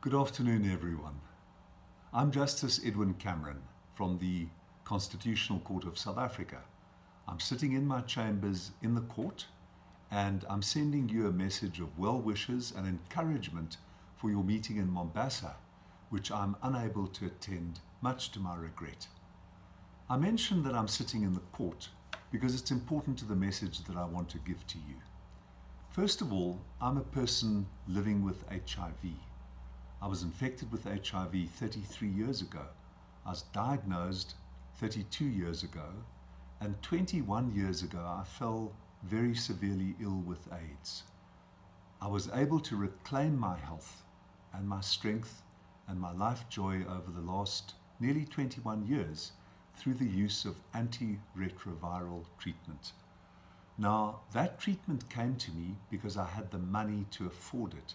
Good afternoon, everyone. I'm Justice Edwin Cameron from the Constitutional Court of South Africa. I'm sitting in my chambers in the court and I'm sending you a message of well wishes and encouragement for your meeting in Mombasa, which I'm unable to attend, much to my regret. I mentioned that I'm sitting in the court because it's important to the message that I want to give to you. First of all, I'm a person living with HIV. I was infected with HIV 33 years ago. I was diagnosed 32 years ago, and 21 years ago I fell very severely ill with AIDS. I was able to reclaim my health and my strength and my life joy over the last nearly 21 years through the use of antiretroviral treatment. Now, that treatment came to me because I had the money to afford it.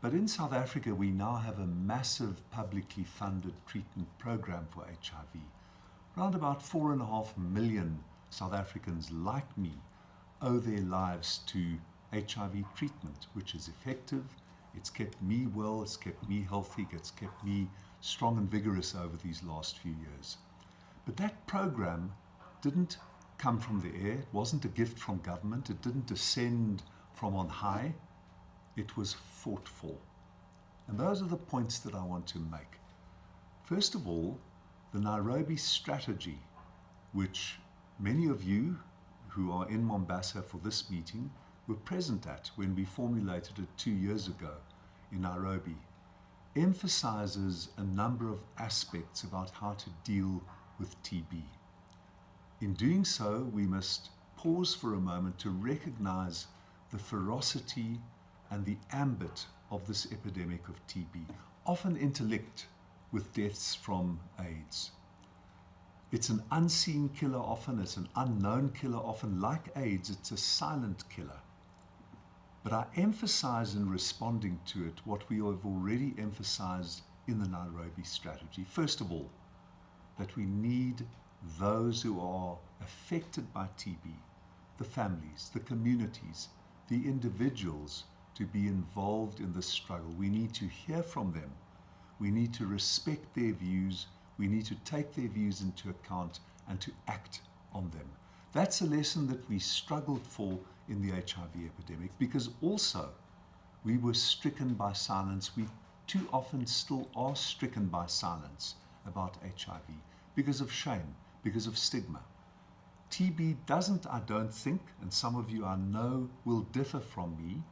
But in South Africa, we now have a massive publicly funded treatment program for HIV. Around about 4.5 million South Africans like me owe their lives to HIV treatment, which is effective. It's kept me well, it's kept me healthy, it's kept me strong and vigorous over these last few years. But that program didn't come from the air. It wasn't a gift from government. It didn't descend from on high. It was fought for. And those are the points that I want to make. First of all, the Nairobi strategy, which many of you who are in Mombasa for this meeting were present at when we formulated it 2 years ago in Nairobi, emphasizes a number of aspects about how to deal with TB. In doing so, we must pause for a moment to recognize the ferocity and the ambit of this epidemic of TB, often interlinked with deaths from AIDS. It's an unseen killer often, it's an unknown killer often. Like AIDS, it's a silent killer. But I emphasize in responding to it what we have already emphasized in the Nairobi strategy. First of all, that we need those who are affected by TB, the families, the communities, the individuals, to be involved in this struggle. We need to hear from them. We need to respect their views. We need to take their views into account and to act on them. That's a lesson that we struggled for in the HIV epidemic, because also we were stricken by silence. We too often still are stricken by silence about HIV because of shame, because of stigma. TB doesn't, I don't think, and some of you I know will differ from me,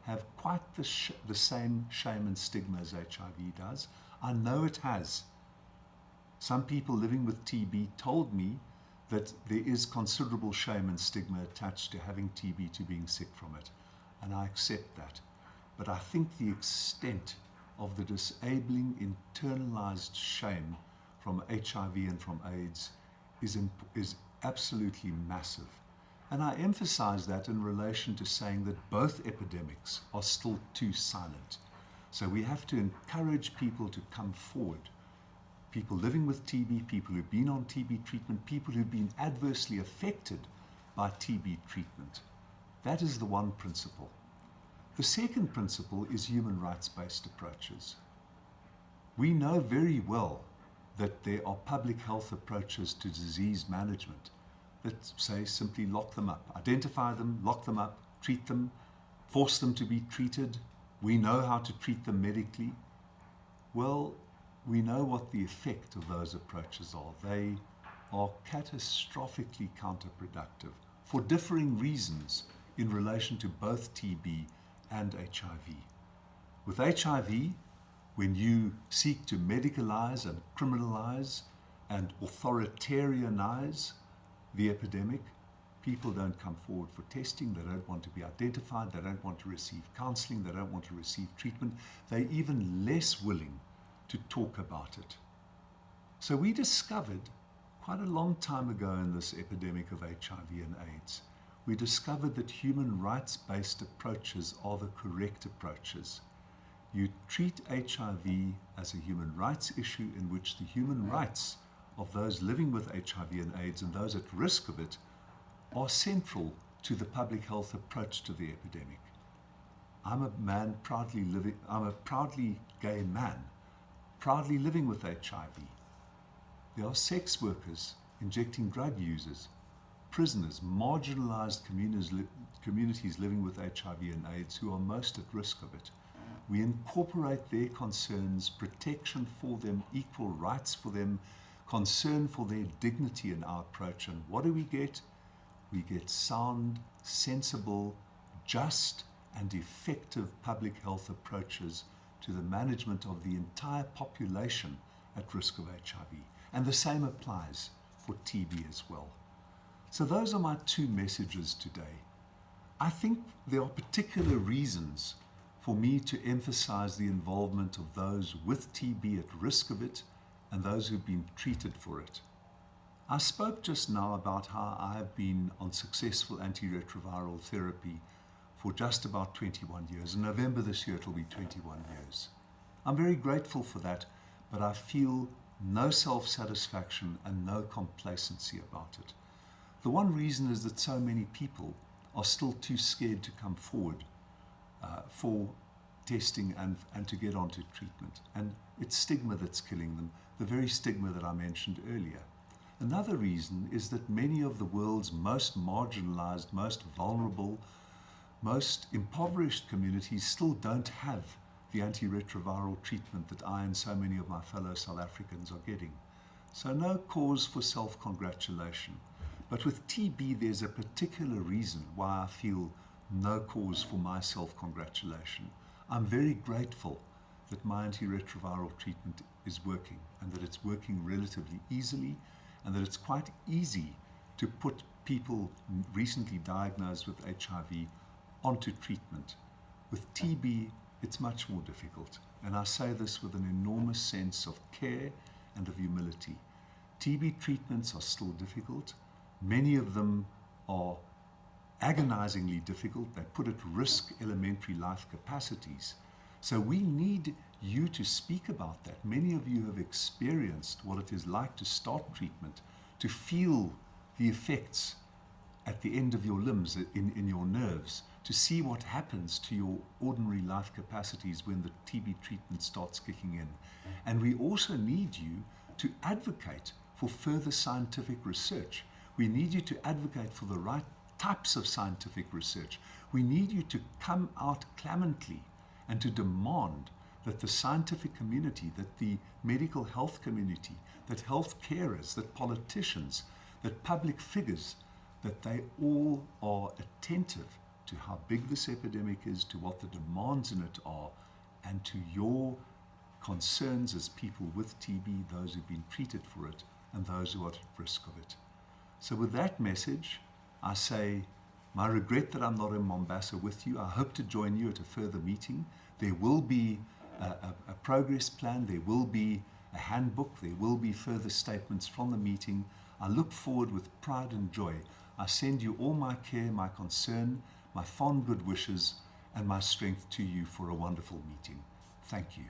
have quite the same shame and stigma as HIV does. I know it has. Some people living with TB told me that there is considerable shame and stigma attached to having TB, to being sick from it, and I accept that. But I think the extent of the disabling, internalized shame from HIV and from AIDS is absolutely massive. And I emphasize that in relation to saying that both epidemics are still too silent. So we have to encourage people to come forward. People living with TB, people who've been on TB treatment, people who've been adversely affected by TB treatment. That is the one principle. The second principle is human rights-based approaches. We know very well that there are public health approaches to disease management that say simply lock them up, identify them, lock them up, treat them, force them to be treated. We know how to treat them medically. Well, we know what the effect of those approaches are. They are catastrophically counterproductive for differing reasons in relation to both TB and HIV. With HIV, when you seek to medicalize and criminalize and authoritarianize the epidemic, people don't come forward for testing, they don't want to be identified, they don't want to receive counseling, they don't want to receive treatment, they're even less willing to talk about it. So we discovered quite a long time ago in this epidemic of HIV and AIDS, we discovered that human rights-based approaches are the correct approaches. You treat HIV as a human rights issue in which the human rights of those living with HIV and AIDS and those at risk of it are central to the public health approach to the epidemic. I'm a proudly gay man, proudly living with HIV. There are sex workers injecting drug users, prisoners, marginalized communities living with HIV and AIDS who are most at risk of it. We incorporate their concerns, protection for them, equal rights for them, concern for their dignity in our approach. And what do we get? We get sound, sensible, just, and effective public health approaches to the management of the entire population at risk of HIV. And the same applies for TB as well. So those are my two messages today. I think there are particular reasons for me to emphasize the involvement of those with TB at risk of it and those who've been treated for it. I spoke just now about how I have been on successful antiretroviral therapy for just about 21 years. In November this year, it'll be 21 years. I'm very grateful for that, but I feel no self-satisfaction and no complacency about it. The one reason is that so many people are still too scared to come forward for testing and to get onto treatment. And it's stigma that's killing them, the very stigma that I mentioned earlier. Another reason is that many of the world's most marginalized, most vulnerable, most impoverished communities still don't have the antiretroviral treatment that I and so many of my fellow South Africans are getting. So no cause for self-congratulation. But with TB, there's a particular reason why I feel no cause for my self-congratulation. I'm very grateful that my antiretroviral treatment is working and that it's working relatively easily and that it's quite easy to put people recently diagnosed with HIV onto treatment. With TB, it's much more difficult. And I say this with an enormous sense of care and of humility. TB treatments are still difficult. Many of them are agonizingly difficult. They put at risk elementary life capacities. So we need you to speak about that. Many of you have experienced what it is like to start treatment, to feel the effects at the end of your limbs, in your nerves, to see what happens to your ordinary life capacities when the TB treatment starts kicking in. And we also need you to advocate for further scientific research. We need you to advocate for the right types of scientific research. We need you to come out clamantly and to demand that the scientific community, that the medical health community, that health carers, that politicians, that public figures, that they all are attentive to how big this epidemic is, to what the demands in it are, and to your concerns as people with TB, those who've been treated for it, and those who are at risk of it. So with that message, I say, my regret that I'm not in Mombasa with you. I hope to join you at a further meeting. There will be a progress plan. There will be a handbook. There will be further statements from the meeting. I look forward with pride and joy. I send you all my care, my concern, my fond good wishes, and my strength to you for a wonderful meeting. Thank you.